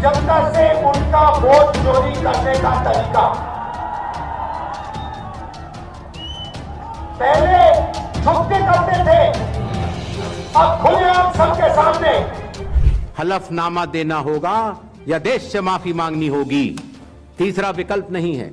जनता से उनका वोट चोरी करने का तरीका। पहले छुप के करते थे, अब खुलेआम सबके सामने। हलफनामा देना होगा या देश से माफी मांगनी होगी, तीसरा विकल्प नहीं है।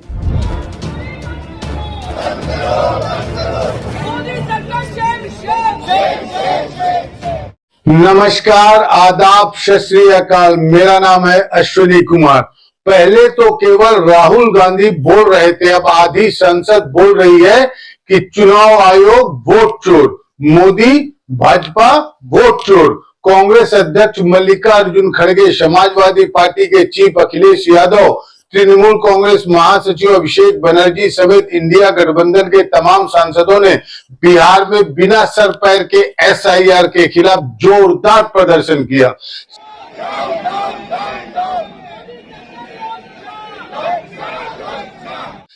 नमस्कार, आदाब, सत श्री अकाल। मेरा नाम है अश्विनी कुमार। पहले तो केवल राहुल गांधी बोल रहे थे, अब आधी संसद बोल रही है कि चुनाव आयोग वोट चोर, मोदी भाजपा वोट चोर। कांग्रेस अध्यक्ष मल्लिकार्जुन खड़गे, समाजवादी पार्टी के चीफ अखिलेश यादव, तृणमूल कांग्रेस महासचिव अभिषेक बनर्जी समेत इंडिया गठबंधन के तमाम सांसदों ने बिहार में बिना सर पैर के एसआईआर के खिलाफ जोरदार प्रदर्शन किया।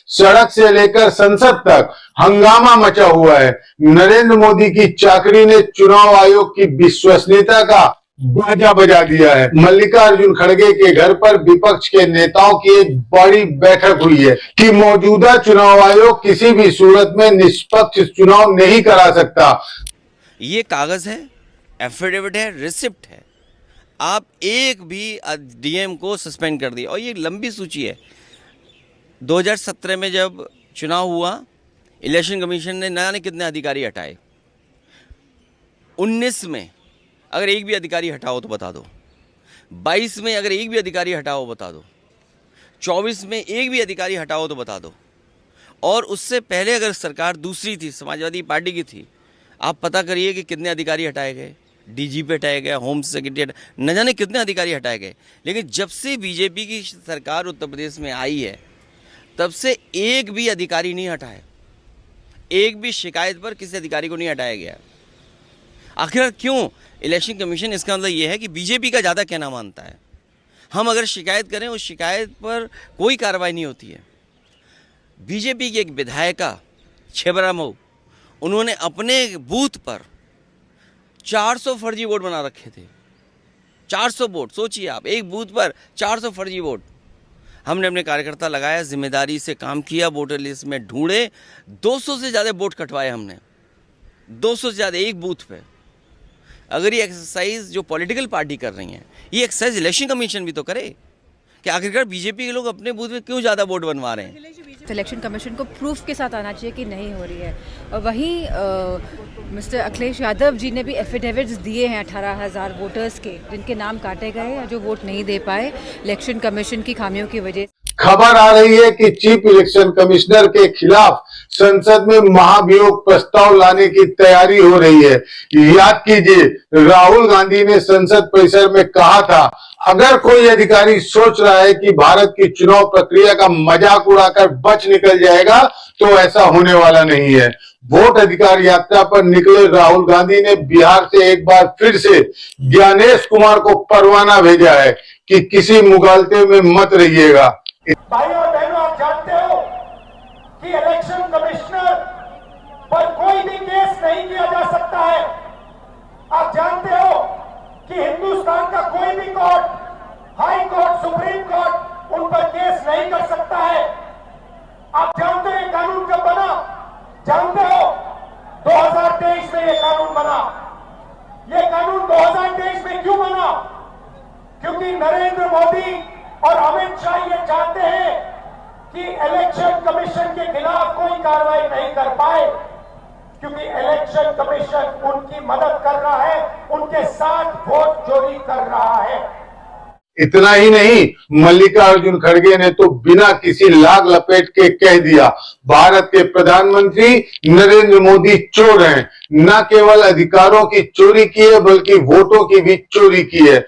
सड़क से लेकर संसद तक हंगामा मचा हुआ है। नरेंद्र मोदी की चाकरी ने चुनाव आयोग की विश्वसनीयता का बाजा बजा दिया है। मल्लिकार्जुन खड़गे के घर पर विपक्ष के नेताओं की एक बड़ी बैठक हुई है कि मौजूदा चुनाव आयोग किसी भी सूरत में निष्पक्ष चुनाव नहीं करा सकता। ये कागज है, एफिडेविट है, रिसिप्ट है। आप एक भी डीएम को सस्पेंड कर दिया और ये लंबी सूची है। 2017 में जब चुनाव हुआ, इलेक्शन कमीशन ने न जाने कितने अधिकारी हटाए। 19 में अगर एक भी अधिकारी हटाओ तो बता दो, 22 में अगर एक भी अधिकारी हटाओ बता दो, 24 में एक भी अधिकारी हटाओ तो बता दो, और उससे पहले अगर सरकार दूसरी थी, समाजवादी पार्टी की थी, आप पता करिए कि कितने अधिकारी हटाए गए। डीजीपी हटाया गया, होम सेक्रेटरी, न जाने कितने अधिकारी हटाए गए। लेकिन जब से बीजेपी की सरकार उत्तर प्रदेश में आई है, तब से एक भी अधिकारी नहीं हटाया, एक भी शिकायत पर किसी अधिकारी को नहीं हटाया गया। आखिर क्यों? इलेक्शन कमीशन, इसका मतलब ये है कि बीजेपी का ज़्यादा कहना मानता है। हम अगर शिकायत करें, उस शिकायत पर कोई कार्रवाई नहीं होती है। बीजेपी की एक विधायिका छेबरा मऊ, उन्होंने अपने बूथ पर 400 फर्जी वोट बना रखे थे। 400 वोट, सोचिए आप, एक बूथ पर 400 फर्जी वोट। हमने अपने कार्यकर्ता लगाया, जिम्मेदारी से काम किया, वोटर लिस्ट में ढूंढे, 200 से ज़्यादा वोट कटवाए हमने, 200 से ज़्यादा एक बूथ पे। अगर ये एक्सरसाइज जो पॉलिटिकल पार्टी कर रही हैं, ये एक्सरसाइज इलेक्शन कमीशन भी तो करे कि आखिरकार बीजेपी के लोग अपने बूथ में क्यों ज़्यादा वोट बनवा रहे हैं। इलेक्शन कमीशन को प्रूफ के साथ आना चाहिए कि नहीं हो रही है। और वहीं मिस्टर अखिलेश यादव जी ने भी एफिडेविट्स दिए हैं 18,000 वोटर्स के, जिनके नाम काटे गए या जो वोट नहीं दे पाए इलेक्शन कमीशन की खामियों की वजह। खबर आ रही है कि चीफ इलेक्शन कमिश्नर के खिलाफ संसद में महाभियोग प्रस्ताव लाने की तैयारी हो रही है। याद कीजिए, राहुल गांधी ने संसद परिसर में कहा था, अगर कोई अधिकारी सोच रहा है कि भारत की चुनाव प्रक्रिया का मजाक उड़ाकर बच निकल जाएगा, तो ऐसा होने वाला नहीं है। वोट अधिकार यात्रा पर निकले राहुल गांधी ने बिहार से एक बार फिर से ज्ञानेश कुमार को परवाना भेजा है कि किसी मुगालते में मत रहिएगा। भाई और बहनों, आप जानते हो कि इलेक्शन कमिश्नर पर कोई भी केस नहीं किया जा सकता है। आप जानते हो कि हिंदुस्तान का कोई भी court, high court, supreme court उन पर केस नहीं कर सकता है। आप जानते हो ये कानून कब बना? जानते हो? 2023 में ये कानून बना। ये कानून 2023 में क्यों बना? क्योंकि नरेंद्र मोदी और अमित शाह ये चाहते हैं कि इलेक्शन कमीशन के खिलाफ कोई कार्रवाई नहीं कर पाए, क्योंकि इलेक्शन कमीशन उनकी मदद कर रहा है, उनके साथ वोट चोरी कर रहा है। इतना ही नहीं, मल्लिकार्जुन खड़गे ने तो बिना किसी लाग लपेट के कह दिया, भारत के प्रधानमंत्री नरेंद्र मोदी चोर हैं। न केवल अधिकारों की चोरी की है, बल्कि वोटों की भी चोरी की है।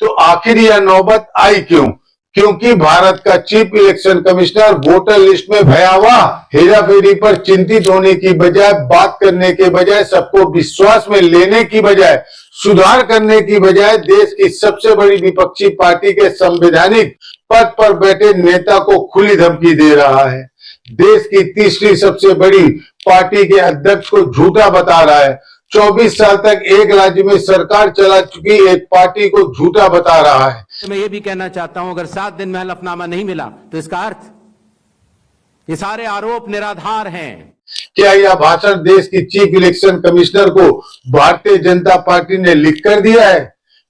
तो आखिर यह नौबत आई क्यों? क्योंकि भारत का chief election commissioner voter list में भयावह हेराफेरी पर चिंतित होने की बजाय, बात करने के बजाय, सबको विश्वास में लेने की बजाय, सुधार करने की बजाय देश की सबसे बड़ी विपक्षी पार्टी के संवैधानिक पद पर बैठे नेता को खुली धमकी दे रहा है। देश की तीसरी सबसे बड़ी पार्टी के अध्यक्ष को झूठा बता रहा है। 24 साल तक एक राज्य में सरकार चला चुकी एक पार्टी को झूठा बता रहा है। मैं ये भी कहना चाहता हूं, अगर 7 दिन में हलफनामा नहीं मिला तो इसका अर्थ ये सारे आरोप निराधार हैं। क्या यह भाषण देश की चीफ इलेक्शन कमिश्नर को भारतीय जनता पार्टी ने लिख कर दिया है?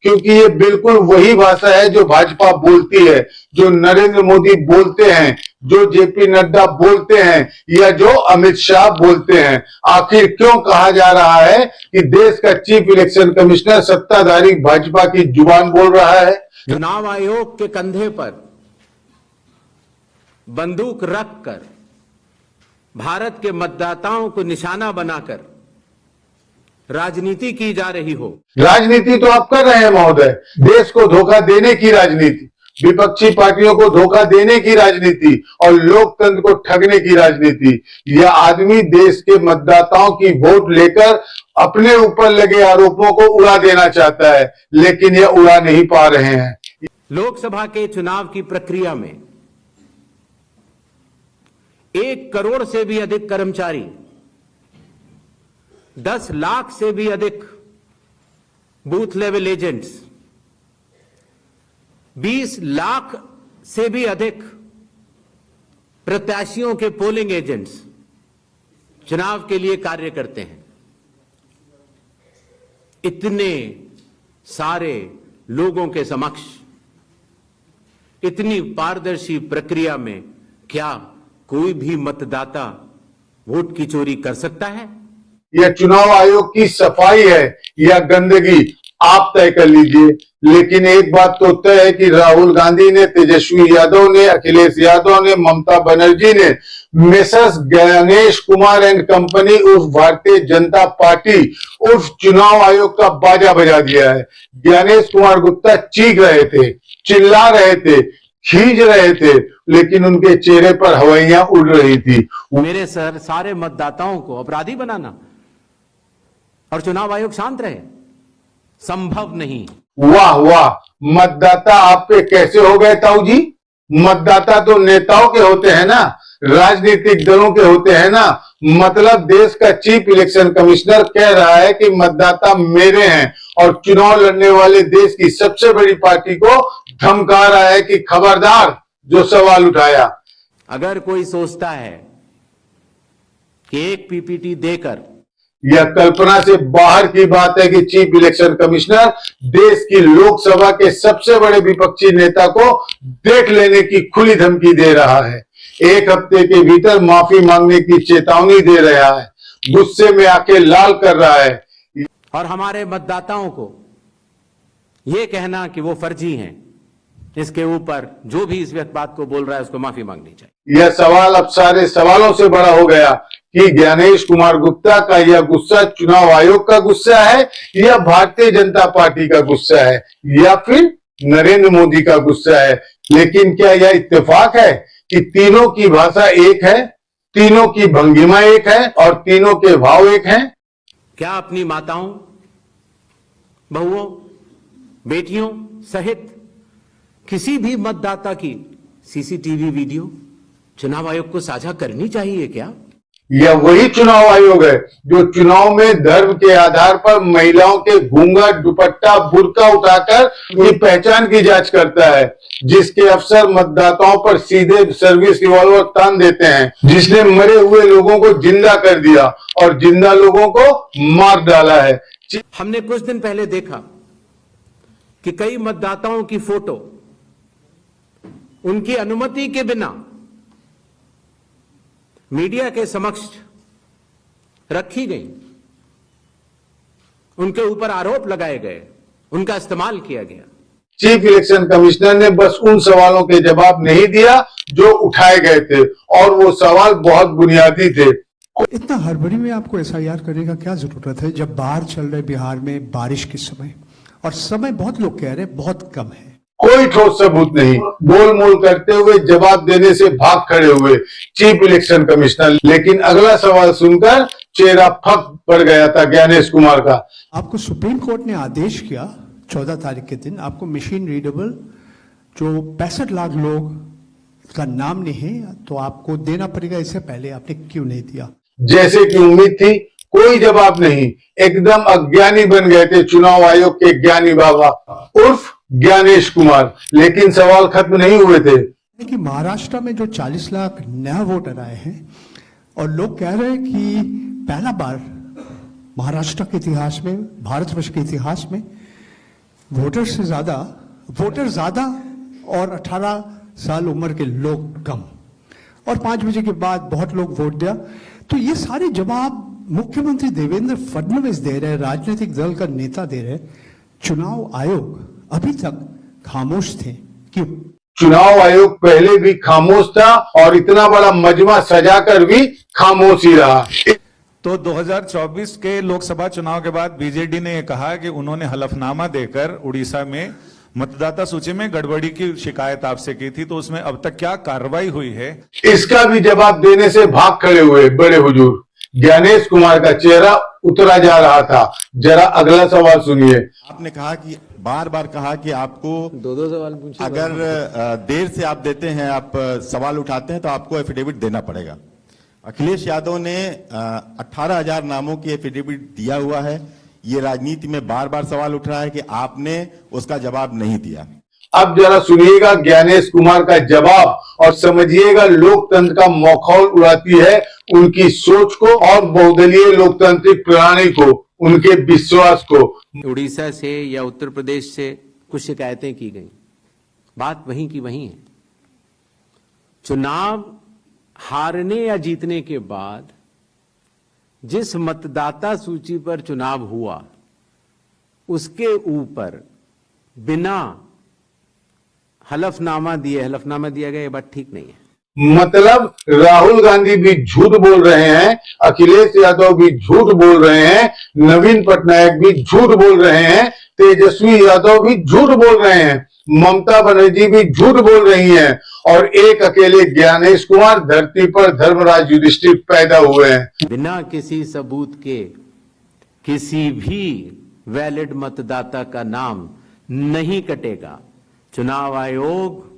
क्योंकि ये बिल्कुल वही भाषा है जो भाजपा बोलती है, जो नरेंद्र मोदी बोलते हैं, जो जेपी नड्डा बोलते हैं या जो अमित शाह बोलते हैं। आखिर क्यों कहा जा रहा है कि देश का चीफ इलेक्शन कमिश्नर सत्ताधारी भाजपा की जुबान बोल रहा है? चुनाव आयोग के कंधे पर बंदूक रखकर भारत के मतदाताओं को निशाना बनाकर राजनीति की जा रही हो। राजनीति तो आप कर रहे हैं महोदय, देश को धोखा देने की राजनीति, विपक्षी पार्टियों को धोखा देने की राजनीति और लोकतंत्र को ठगने की राजनीति। यह आदमी देश के मतदाताओं की वोट लेकर अपने ऊपर लगे आरोपों को उड़ा देना चाहता है, लेकिन यह उड़ा नहीं पा रहे हैं। लोकसभा के चुनाव की प्रक्रिया में 1 करोड़ से भी अधिक कर्मचारी, 10 लाख से भी अधिक बूथ लेवल एजेंट्स, 20 लाख से भी अधिक प्रत्याशियों के पोलिंग एजेंट्स चुनाव के लिए कार्य करते हैं। इतने सारे लोगों के समक्ष इतनी पारदर्शी प्रक्रिया में क्या कोई भी मतदाता वोट की चोरी कर सकता है? यह चुनाव आयोग की सफाई है या गंदगी, आप तय कर लीजिए। लेकिन एक बात तो तय है कि राहुल गांधी ने, तेजस्वी यादव ने, अखिलेश यादव ने, ममता बनर्जी ने messrs Ganesh Kumar and company उर्फ भारतीय जनता पार्टी उर्फ चुनाव आयोग का बाजा बजा दिया है। गणेश कुमार गुप्ता चीख रहे थे, चिल्ला रहे थे, खींच रहे थे, लेकिन उनके चेहरे पर हवाइयां उड़ रही थी। मेरे सर सारे मतदाताओं को अपराधी बनाना और चुनाव आयोग शांत रहे, संभव नहीं। वाह वाह, मतदाता आप पे कैसे हो गए ताऊ जी? मतदाता तो नेताओं के होते हैं ना, राजनीतिक दलों के होते हैं ना। मतलब देश का चीफ इलेक्शन कमिश्नर कह रहा है कि मतदाता मेरे हैं और चुनाव लड़ने वाले देश की सबसे बड़ी पार्टी को धमका रहा है कि खबरदार जो सवाल उठाया। अगर कोई सोचता है कि एक पीपीटी देकर, यह कल्पना से बाहर की बात है कि चीफ इलेक्शन कमिश्नर देश की लोकसभा के सबसे बड़े विपक्षी नेता को देख लेने की खुली धमकी दे रहा है। 1 हफ्ते के भीतर माफी मांगने की चेतावनी दे रहा है, गुस्से में आके लाल कर रहा है। और हमारे मतदाताओं को यह कहना कि वो फर्जी हैं, इसके ऊपर जो भी इस बात को बोल रहा है उसको माफी मांगनी चाहिए। यह सवाल अब सारे सवालों से बड़ा हो गया कि गणेश कुमार गुप्ता का यह गुस्सा चुनाव आयोग का गुस्सा है या भारतीय जनता पार्टी का गुस्सा है या फिर नरेंद्र मोदी का गुस्सा है। लेकिन क्या यह इत्तेफाक है कि तीनों की भाषा एक है, तीनों की भंगिमा एक है और तीनों के भाव एक हैं? क्या अपनी माताओं, बहुओं, बेटियों सहित किसी भी मतदाता की सीसीटीवी वीडियो चुनाव आयोग को साझा करनी चाहिए क्या? यह वही चुनाव आयोग है जो चुनाव में धर्म के आधार पर महिलाओं के घूंघट, दुपट्टा, बुर्का उठाकर उनकी पहचान की जांच करता है, जिसके अफसर मतदाताओं पर सीधे सर्विस रिवॉल्वर तान देते हैं, जिसने मरे हुए लोगों को जिंदा कर दिया और जिंदा लोगों को मार डाला है। हमने कुछ दिन पहले देखा कि कई मतदाताओं की फोटो उनकी अनुमति के बिना मीडिया के समक्ष रखी गई, उनके ऊपर आरोप लगाए गए, उनका इस्तेमाल किया गया। चीफ इलेक्शन कमिश्नर ने बस उन सवालों के जवाब नहीं दिया जो उठाए गए थे और वो सवाल बहुत बुनियादी थे। इतना हड़बड़ी में आपको एसआईआर करने का क्या जरूरत है जब बाहर चल रहे बिहार में बारिश के समय, और समय बहुत लोग कह रहे हैं बहुत कम है। कोई ठोस सबूत नहीं, गोलमोल करते हुए जवाब देने से भाग खड़े हुए चीफ इलेक्शन कमिश्नर। लेकिन अगला सवाल सुनकर चेहरा फक पड़ गया था गणेश कुमार का। आपको सुप्रीम कोर्ट ने आदेश किया 14 तारीख के दिन आपको मशीन रीडेबल जो 65 लाख लोग का नाम नहीं है तो आपको देना पड़ेगा, इससे पहले आपने क्यों नहीं दिया? जैसे कि उम्मीद थी, कोई जवाब नहीं, एकदम अज्ञानी बन गए थे चुनाव आयोग के ज्ञानी बाबा उर्फ ज्ञानेश कुमार। लेकिन सवाल खत्म नहीं हुए थे कि महाराष्ट्र में जो 40 लाख नया वोटर आए हैं और लोग कह रहे हैं कि पहला बार महाराष्ट्र के इतिहास में, भारतवर्ष के इतिहास में वोटर ज्यादा और 18 साल उम्र के लोग कम, और 5 बजे के बाद बहुत लोग वोट दिया। तो ये सारे जवाब मुख्यमंत्री देवेंद्र फडणवीस दे रहे हैं, राजनीतिक दल का नेता दे रहे हैं। चुनाव आयोग अभी तक खामोश थे, क्यों? चुनाव आयोग पहले भी खामोश था और इतना बड़ा मजमा सजाकर भी खामोश ही रहा। तो 2024 के लोकसभा चुनाव के बाद बीजेडी ने यह कहा कि उन्होंने हलफनामा देकर उड़ीसा में मतदाता सूची में गड़बड़ी की शिकायत आपसे की थी, तो उसमें अब तक क्या कार्रवाई हुई है? इसका भी जवाब देने से भाग खड़े हुए बड़े हुजूर। ज्ञानेश कुमार का चेहरा उतरा जा रहा था। जरा अगला सवाल सुनिए। आपने कहा कि बार बार कहा कि आपको दो सवाल पूछे, अगर देर से आप देते हैं, आप सवाल उठाते हैं तो आपको एफिडेविट देना पड़ेगा। अखिलेश यादव ने 18,000 नामों की एफिडेविट दिया हुआ है। ये राजनीति में बार बार सवाल उठ रहा है कि आपने उसका जवाब नहीं दिया। अब जरा सुनिएगा ज्ञानेश कुमार का जवाब और समझिएगा लोकतंत्र का मखौल उड़ाती है उनकी सोच को और बहुदलीय लोकतांत्रिक प्रणाली को, उनके विश्वास को। उड़ीसा से या उत्तर प्रदेश से कुछ शिकायतें की गई, बात वहीं की वहीं है। चुनाव हारने या जीतने के बाद जिस मतदाता सूची पर चुनाव हुआ उसके ऊपर बिना हलफनामा दिया गया, ये बात ठीक नहीं है। मतलब राहुल गांधी भी झूठ बोल रहे हैं, अखिलेश यादव भी झूठ बोल रहे हैं, नवीन पटनायक भी झूठ बोल रहे हैं, तेजस्वी यादव भी झूठ बोल रहे हैं, ममता बनर्जी भी झूठ बोल रही हैं और एक अकेले ज्ञानेश कुमार धरती पर धर्मराज युधिष्ठिर पैदा हुए हैं। बिना किसी सबूत के किसी भी वैलिड मतदाता का नाम नहीं कटेगा। चुनाव आयोग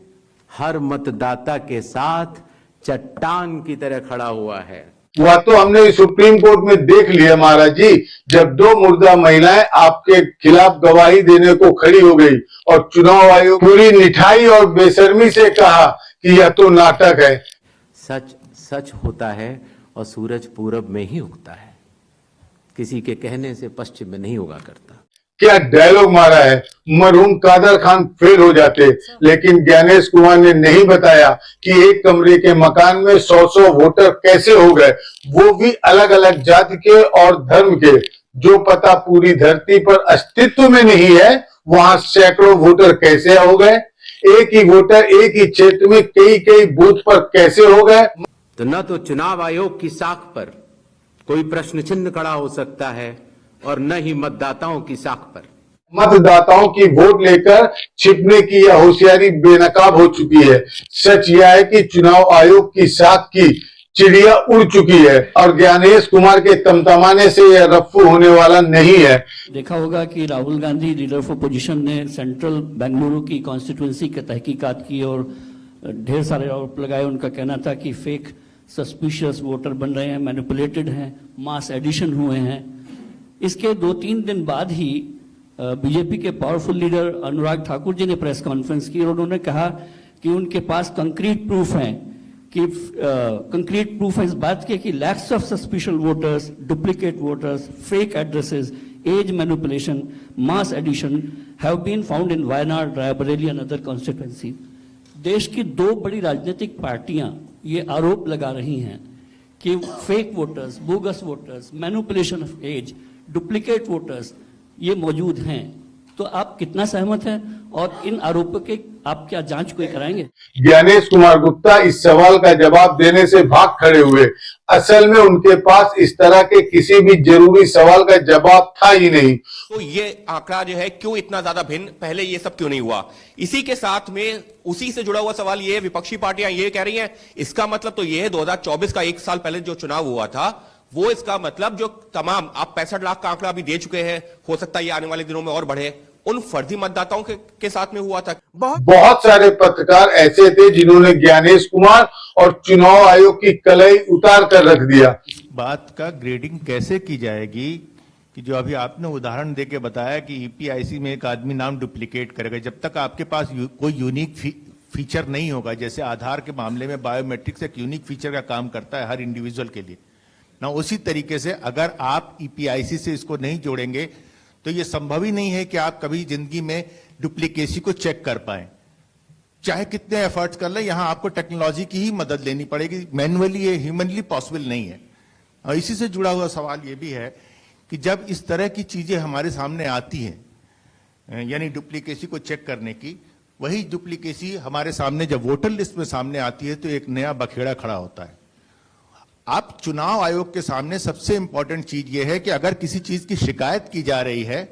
हर मतदाता के साथ चट्टान की तरह खड़ा हुआ है। वह तो हमने सुप्रीम कोर्ट में देख लिया महाराज जी, जब 2 मुर्दा महिलाएं आपके खिलाफ गवाही देने को खड़ी हो गई और चुनाव आयोग पूरी निठाई और बेशर्मी से कहा कि यह तो नाटक है। सच सच होता है और सूरज पूरब में ही उगता है, किसी के कहने से पश्चिम में नहीं उगा करता। क्या डायलॉग मारा है, मरहूम कादर खान फेल हो जाते, लेकिन ज्ञानेश कुमार ने नहीं बताया कि एक कमरे के मकान में 100 वोटर कैसे हो गए, वो भी अलग अलग जाति के और धर्म के। जो पता पूरी धरती पर अस्तित्व में नहीं है, वहां सैकड़ों वोटर कैसे हो गए? एक ही वोटर एक ही क्षेत्र में कई बूथ पर कैसे हो गए? तो न तो चुनाव आयोग की साख पर कोई प्रश्न चिन्ह खड़ा हो सकता है और न ही मतदाताओं की साख पर। मतदाताओं की वोट लेकर छिपने की यह होशियारी बेनकाब हो चुकी है। सच यह है कि चुनाव आयोग की साख की चिड़िया उड़ चुकी है और ज्ञानेश कुमार के तमतमाने से यह रफ्फू होने वाला नहीं है। देखा होगा कि Rahul Gandhi leader of opposition ने सेंट्रल बेंगलुरु की कॉन्स्टिट्यूंसी की तहकीकात की और ढेर सारे आरोप लगाए। उनका कहना था कि फेक सस्पिशियस वोटर बन रहे हैं, मैनिपुलेटेड हैं, मास एडिशन हुए हैं। इसके 2-3 दिन बाद ही बीजेपी के पावरफुल लीडर अनुराग ठाकुर जी ने प्रेस कॉन्फ्रेंस की और उन्होंने कहा कि उनके पास कंक्रीट प्रूफ है कि कंक्रीट प्रूफ है इस बात के कि lakhs of suspicious voters, duplicate voters, fake addresses, age manipulation, mass addition have been found in Wayanad, Raebareli and other constituency. देश की 2 बड़ी राजनीतिक पार्टियां ये आरोप लगा रही हैं कि fake voters, bogus voters, manipulation of age, duplicate voters ये मौजूद हैं। तो आप कितना सहमत हैं और इन आरोपों के आप क्या जांच कोई कराएंगे? ज्ञानेश कुमार गुप्ता इस सवाल का जवाब देने से भाग खड़े हुए। असल में उनके पास इस तरह के किसी भी जरूरी सवाल का जवाब था ही नहीं। तो ये आंकड़ा जो है क्यों इतना ज्यादा भिन्न, पहले ये सब क्यों नहीं हुआ? इसी के साथ में उसी से जुड़ा हुआ सवाल ये, विपक्षी पार्टियां ये कह रही हैं, इसका मतलब तो ये है 2024 का 1 साल पहले जो चुनाव हुआ था वो इसका मतलब जो तमाम आप 65 लाख का आंकड़ा अभी दे चुके हैं, हो सकता है ये आने वाले दिनों में और बढ़े, उन फर्जी मतदाताओं के साथ में हुआ था। बहुत सारे पत्रकार ऐसे थे जिन्होंने ज्ञानेश कुमार और चुनाव आयोग की कलई उतार कर रख दिया। इस बात का ग्रेडिंग कैसे की जाएगी कि जो अभी आपने उदाहरण देके बताया कि ईपीआईसी में एक आदमी नाम डुप्लीकेट करेगा, जब तक आपके पास कोई यूनिक फीचर नहीं होगा, जैसे आधार के मामले में बायोमेट्रिक्स एक यूनिक फीचर का काम करता है हर इंडिविजुअल के लिए ना, उसी तरीके से अगर आप ईपीआईसी से इसको नहीं जोड़ेंगे तो ये संभव ही नहीं है कि आप कभी जिंदगी में डुप्लीकेसी को चेक कर पाए, चाहे कितने एफर्ट्स कर ले। यहां आपको टेक्नोलॉजी की ही मदद लेनी पड़ेगी, मैनुअली ये ह्यूमनली पॉसिबल नहीं है। और इसी से जुड़ा हुआ सवाल ये भी है कि जब इस तरह की चीजें हमारे सामने आती हैं, यानी डुप्लीकेसी को चेक करने की, वही डुप्लीकेसी हमारे सामने जब वोटर लिस्ट में सामने आती है तो एक नया बखेड़ा खड़ा होता है। आप चुनाव आयोग के सामने सबसे इंपॉर्टेंट चीज यह है कि अगर किसी चीज की शिकायत की जा रही है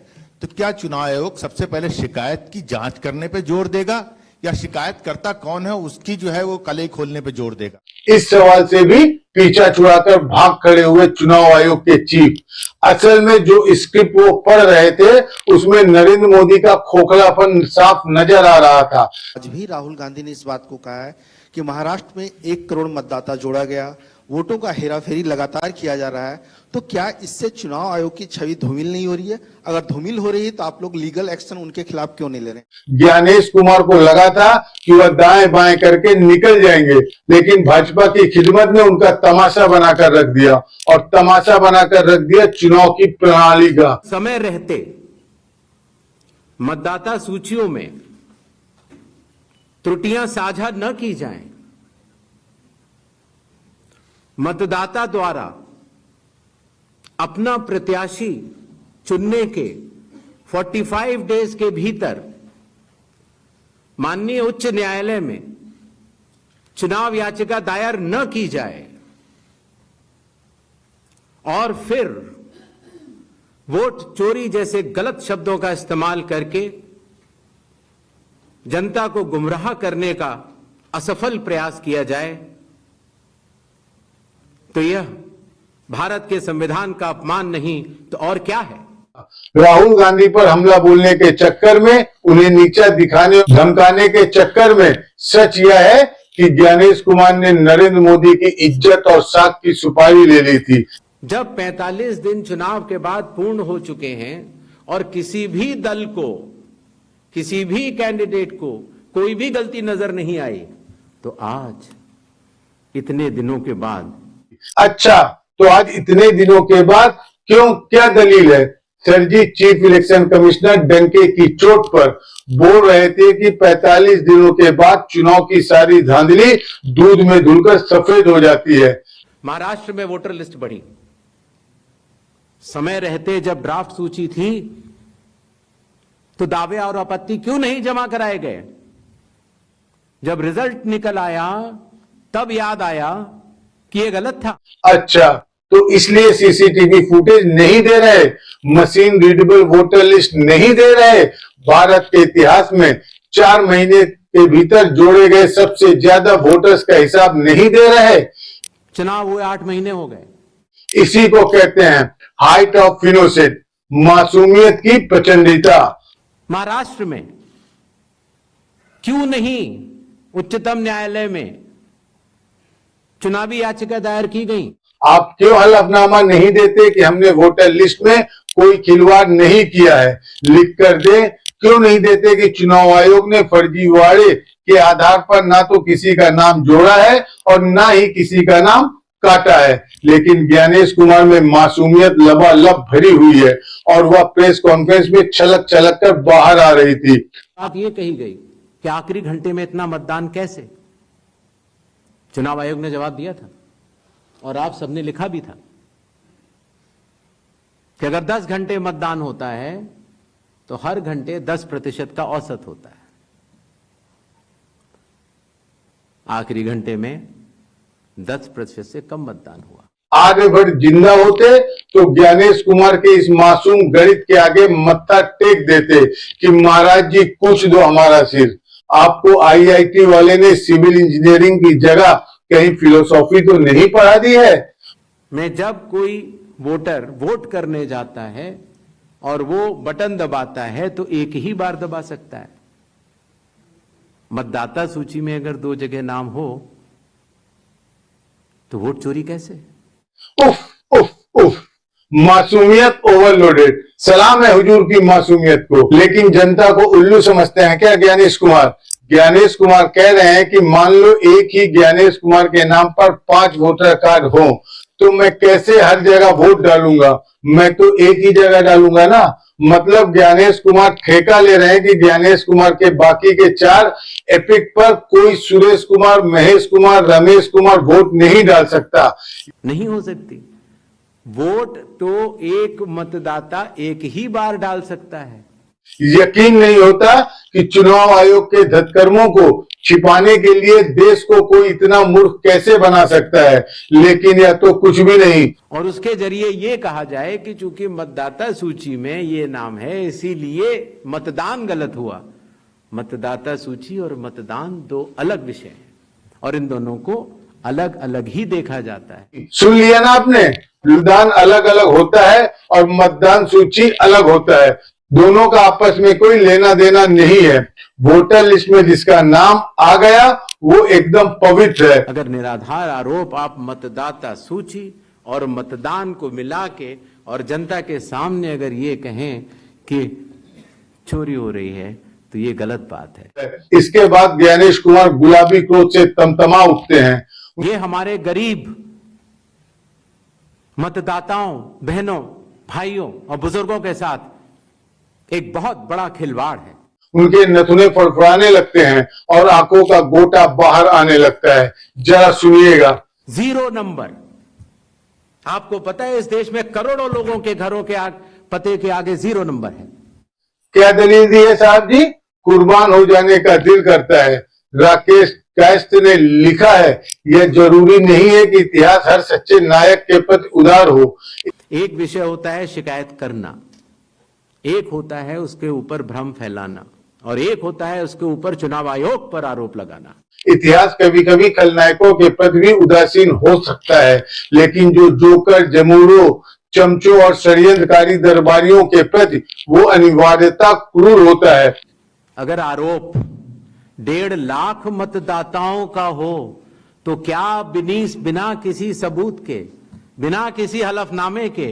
तो क्या चुनाव आयोग सबसे पहले शिकायत की जांच करने पे जोर देगा या शिकायतकर्ता कौन है उसकी जो है वो कलई खोलने पे जोर देगा? इस सवाल से भी पीछा छुड़ाकर भाग खड़े हुए चुनाव आयोग के चीफ। असल में जो स्क्रिप्ट वो पढ़ रहे थे उसमें नरेंद्र मोदी का खोखलापन साफ नजर आ रहा था। आज भी राहुल गांधी ने इस बात को कहा है कि महाराष्ट्र में 1 करोड़ मतदाता जोड़ा गया, वोटों का हेराफेरी लगातार किया जा रहा है, तो क्या इससे चुनाव आयोग की छवि धूमिल नहीं हो रही है? अगर धूमिल हो रही है तो आप लोग लीगल एक्शन उनके खिलाफ क्यों नहीं ले रहे? ज्ञानेश कुमार को लगा था कि वह दाएं बाएं करके निकल जाएंगे, लेकिन भाजपा की खिदमत ने उनका तमाशा बनाकर रख दिया, और तमाशा बनाकर रख दिया चुनाव की प्रणाली का। समय रहते मतदाता सूचियों में त्रुटियां साझा न की जाएं, मतदाता द्वारा अपना प्रत्याशी चुनने के 45 डेज के भीतर माननीय उच्च न्यायालय में चुनाव याचिका दायर न की जाए और फिर वोट चोरी जैसे गलत शब्दों का इस्तेमाल करके जनता को गुमराह करने का असफल प्रयास किया जाए, तो यह भारत के संविधान का अपमान नहीं तो और क्या है। राहुल गांधी पर हमला बोलने के चक्कर में, उन्हें नीचा दिखाने धमकाने के चक्कर में सच यह है कि ज्ञानेश कुमार ने नरेंद्र मोदी की इज्जत और साख की सुपारी ले ली थी। जब 45 दिन चुनाव के बाद पूर्ण हो चुके हैं और किसी भी दल को, किसी भी कैंडिडेट को कोई भी गलती नजर नहीं आई, तो आज इतने दिनों के बाद, अच्छा तो आज इतने दिनों के बाद क्यों, क्या दलील है? सर जी, चीफ इलेक्शन कमिश्नर डंके की चोट पर बोल रहे थे कि 45 दिनों के बाद चुनाव की सारी धांधली दूध में धुलकर सफेद हो जाती है। महाराष्ट्र में वोटर लिस्ट बढ़ी, समय रहते जब ड्राफ्ट सूची थी तो दावे और आपत्ति क्यों नहीं जमा कराए गए? जब रिजल्ट निकल आया तब याद आया कि ये गलत था। अच्छा, तो इसलिए सीसीटीवी फुटेज नहीं दे रहे, मशीन रीडेबल वोटर लिस्ट नहीं दे रहे, भारत के इतिहास में 4 महीने के भीतर जोड़े गए सबसे ज्यादा वोटर्स का हिसाब नहीं दे रहे। चुनाव हुए 8 महीने हो गए। इसी को कहते हैं हाइट ऑफ इनोसेंट, मासूमियत की प्रचंडता। महाराष्ट्र में क्यों नहीं उच्चतम न्यायालय में चुनावी याचिका दायर की गई? आप क्यों हलफनामा नहीं देते कि हमने वोटर लिस्ट में कोई खिलवाड़ नहीं किया है? लिख कर दे। क्यों नहीं देते कि चुनाव आयोग ने फर्जीवाड़े के आधार पर ना तो किसी का नाम जोड़ा है और ना ही किसी का नाम काटा है? लेकिन ज्ञानेश कुमार में मासूमियत लबालब भरी हुई है और वह प्रेस कॉन्फ्रेंस में छलक छलक कर बाहर आ रही थी। बात यह कही गई कि आखिरी घंटे में इतना मतदान कैसे? चुनाव आयोग ने जवाब दिया था और आप सबने लिखा भी था कि अगर 10 घंटे मतदान होता है तो हर घंटे 10% का औसत होता है। आखिरी घंटे में 10% से कम मतदान हुआ। आर्यभट्ट जिंदा होते तो ज्ञानेश कुमार के इस मासूम गणित के आगे मत्था टेक देते कि महाराज जी कुछ दो हमारा सिर। आपको आईआईटी वाले ने सिविल इंजीनियरिंग की जगह कहीं फिलोसॉफी तो नहीं पढ़ा दी है? मैं जब कोई वोटर वोट करने जाता है और वो बटन दबाता है तो एक ही बार दबा सकता है। मतदाता सूची में अगर 2 जगह नाम हो तो वोट चोरी कैसे? उफ उफ उफ, मासूमियत ओवरलोडेड। सलाम है हुजूर की मासूमियत को, लेकिन जनता को उल्लू समझते हैं क्या ज्ञानेश कुमार? ज्ञानेश कुमार कह रहे हैं कि मान लो एक ही ज्ञानेश कुमार के नाम पर 5 वोटर कार्ड हो तो मैं कैसे हर जगह वोट डालूंगा? मैं तो एक ही जगह डालूंगा ना। मतलब ज्ञानेश कुमार ठेका ले रहे हैं कि ज्ञानेश कुमार के बाकी के 4 एपिक पर कोई सुरेश कुमार, महेश कुमार, रमेश कुमार वोट नहीं डाल सकता। नहीं हो सकती। वोट तो एक मतदाता एक ही बार डाल सकता है। यकीन नहीं होता कि चुनाव आयोग के धतकर्मों को छिपाने के लिए देश को कोई इतना मूर्ख कैसे बना सकता है, लेकिन यह तो कुछ भी नहीं। और उसके जरिए ये कहा जाए कि चूंकि मतदाता सूची में ये नाम है इसीलिए मतदान गलत हुआ। मतदाता सूची और मतदान 2 अलग विषय हैं और इन दोनों को अलग अलग ही देखा जाता है। सुन लिया ना आपने? मतदान अलग अलग होता है और मतदान सूची अलग होता है। दोनों का आपस में कोई लेना देना नहीं है। वोटर लिस्ट में जिसका नाम आ गया वो एकदम पवित्र है। अगर निराधार आरोप आप मतदाता सूची और मतदान को मिला के और जनता के सामने अगर ये कहें कि चोरी हो रही है तो ये गलत बात है। इसके बाद ज्ञानेश कुमार गुलाबी क्रोध से तमतमा उठते हैं। ये हमारे गरीब मतदाताओं, बहनों, भाइयों और बुजुर्गों के साथ एक बहुत बड़ा खिलवाड़ है। उनके नथुने फड़फड़ाने लगते हैं और आंखों का गोटा बाहर आने लगता है। जरा सुनिएगा। 0 नंबर। आपको पता है इस देश में करोड़ों लोगों के घरों के पते के आगे 0 नंबर है। क्या दलील दी है साहब जी? कुर्बान हो जाने का दिल करता है। राकेश कैस्ट ने लिखा है, यह जरूरी नहीं है कि इतिहास हर सच्चे नायक के प्रति उदार हो। एक विषय होता है शिकायत करना, एक होता है उसके ऊपर भ्रम फैलाना और एक होता है उसके ऊपर चुनाव आयोग पर आरोप लगाना। इतिहास कभी कभी खलनायकों के प्रति भी उदासीन हो सकता है, लेकिन जो जोकर, जमूरों, चमचों और षड्यंत्रकारी दरबारियों के प्रति वो अनिवार्यता क्रूर होता है। अगर आरोप 1.5 लाख मतदाताओं का हो तो क्या बिना किसी सबूत के, बिना किसी हलफनामे के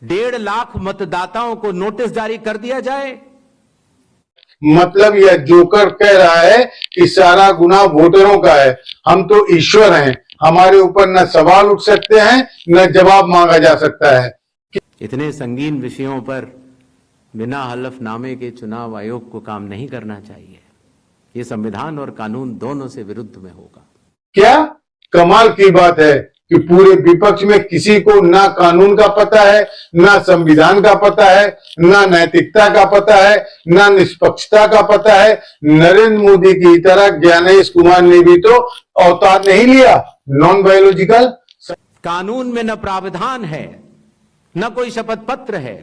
1.5 लाख मतदाताओं को नोटिस जारी कर दिया जाए? मतलब यह जोकर कह रहा है कि सारा गुनाह वोटरों का है। हम तो ईश्वर हैं, हमारे ऊपर न सवाल उठ सकते हैं न जवाब मांगा जा सकता है। इतने संगीन विषयों पर बिना हलफनामे के चुनाव आयोग को काम नहीं करना चाहिए। ये संविधान और कानून दोनों से विरुद्ध में होगा। क्या कमाल की बात है कि पूरे विपक्ष में किसी को ना कानून का पता है, ना संविधान का पता है, ना नैतिकता का पता है, ना निष्पक्षता का पता है। नरेंद्र मोदी की तरह ज्ञानेश कुमार ने भी तो अवतार नहीं लिया, नॉन बायोलॉजिकल। कानून में न प्रावधान है, न कोई शपथ पत्र है,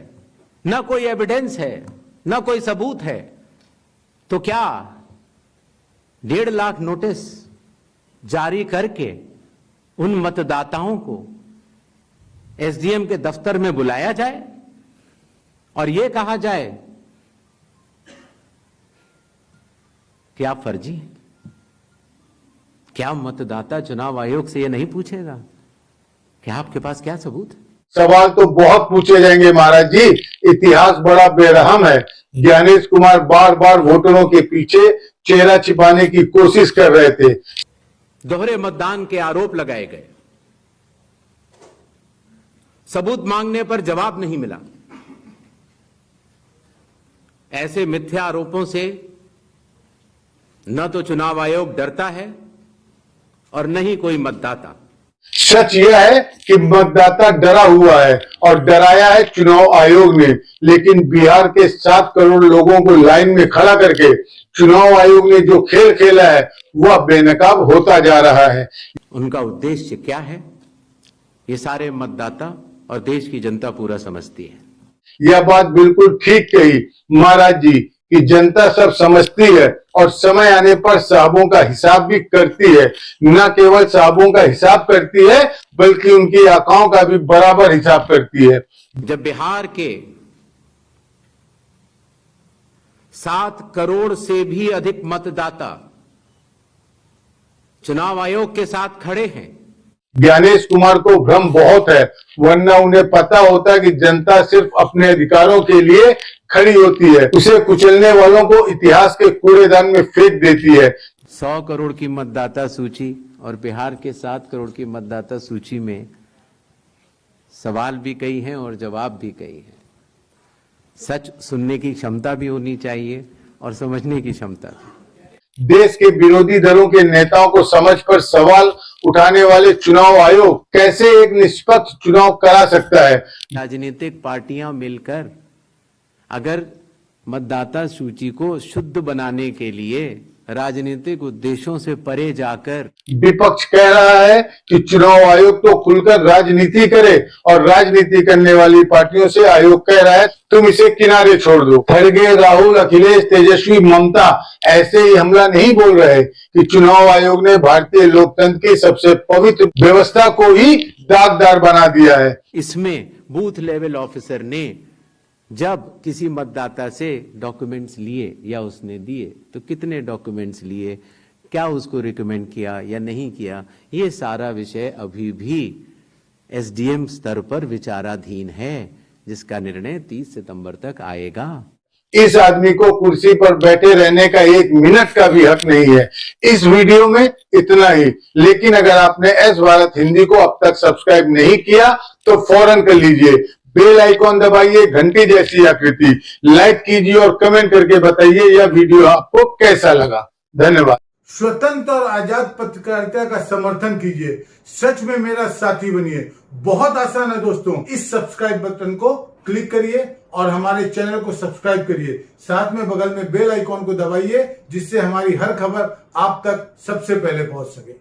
न कोई एविडेंस है, न कोई सबूत है, तो क्या 1.5 लाख नोटिस जारी करके उन मतदाताओं को एसडीएम के दफ्तर में बुलाया जाए और यह कहा जाए कि आप फर्जी हैं? क्या मतदाता चुनाव आयोग से यह नहीं पूछेगा कि आपके पास क्या सबूत है? सवाल तो बहुत पूछे जाएंगे महाराज जी। इतिहास बड़ा बेरहम है। ज्ञानेश कुमार बार बार वोटरों के पीछे चेहरा छिपाने की कोशिश कर रहे थे। दोहरे मतदान के आरोप लगाए गए, सबूत मांगने पर जवाब नहीं मिला। ऐसे मिथ्या आरोपों से न तो चुनाव आयोग डरता है और न ही कोई मतदाता। सच यह है कि मतदाता डरा हुआ है और डराया है चुनाव आयोग ने, लेकिन बिहार के 7 करोड़ लोगों को लाइन में खड़ा करके चुनाव आयोग ने जो खेल खेला है वह बेनकाब होता जा रहा है। उनका उद्देश्य क्या है, ये सारे मतदाता और देश की जनता पूरा समझती है। यह बात बिल्कुल ठीक कही महाराज जी कि जनता सब समझती है और समय आने पर साहबों का हिसाब भी करती है। न केवल साहबों का हिसाब करती है बल्कि उनकी आंखों का भी बराबर हिसाब करती है। जब बिहार के 7 करोड़ से भी अधिक मतदाता चुनाव आयोग के साथ खड़े हैं। ज्ञानेश कुमार को भ्रम बहुत है, वरना उन्हें पता होता है कि जनता सिर्फ अपने अधिकारों के लिए खड़ी होती है, उसे कुचलने वालों को इतिहास के कूड़ेदान में फेंक देती है। 100 करोड़ की मतदाता सूची और बिहार के 7 करोड़ की मतदाता सूची में सवाल भी कई हैं और जवाब भी कई हैं। सच सुनने की क्षमता भी होनी चाहिए और समझने की क्षमता भी। देश के विरोधी दलों के नेताओं को समझ पर सवाल उठाने वाले चुनाव आयोग कैसे एक निष्पक्ष चुनाव करा सकता है? राजनीतिक पार्टियां मिलकर अगर मतदाता सूची को शुद्ध बनाने के लिए राजनीतिक उद्देश्यों से परे जाकर विपक्ष कह रहा है कि चुनाव आयोग तो खुलकर राजनीति करे, और राजनीति करने वाली पार्टियों से आयोग कह रहा है तुम इसे किनारे छोड़ दो। खड़गे, राहुल, अखिलेश, तेजस्वी, ममता ऐसे ही हमला नहीं बोल रहे कि चुनाव आयोग ने भारतीय लोकतंत्र की सबसे पवित्र व्यवस्था को ही दागदार बना दिया है। इसमें बूथ लेवल ऑफिसर ने जब किसी मतदाता से डॉक्यूमेंट्स लिए या उसने दिए तो कितने डॉक्यूमेंट्स लिए, क्या उसको रिकमेंड किया या नहीं किया, ये सारा विषय अभी भी एसडीएम स्तर पर विचाराधीन है, जिसका निर्णय 30 सितंबर तक आएगा। इस आदमी को कुर्सी पर बैठे रहने का 1 मिनट का भी हक नहीं है। इस वीडियो में इतना ही, लेकिन अगर आपने एस भारत हिंदी को अब तक सब्सक्राइब नहीं किया तो फौरन कर लीजिए। बेल आइकॉन दबाइए, घंटी जैसी आकृति, लाइक कीजिए और कमेंट करके बताइए यह वीडियो आपको कैसा लगा। धन्यवाद। स्वतंत्र और आजाद पत्रकारिता का समर्थन कीजिए, सच में मेरा साथी बनिए। बहुत आसान है दोस्तों, इस सब्सक्राइब बटन को क्लिक करिए और हमारे चैनल को सब्सक्राइब करिए। साथ में बगल में बेल आइकॉन को दबाइए, जिससे हमारी हर खबर आप तक सबसे पहले पहुंच सके।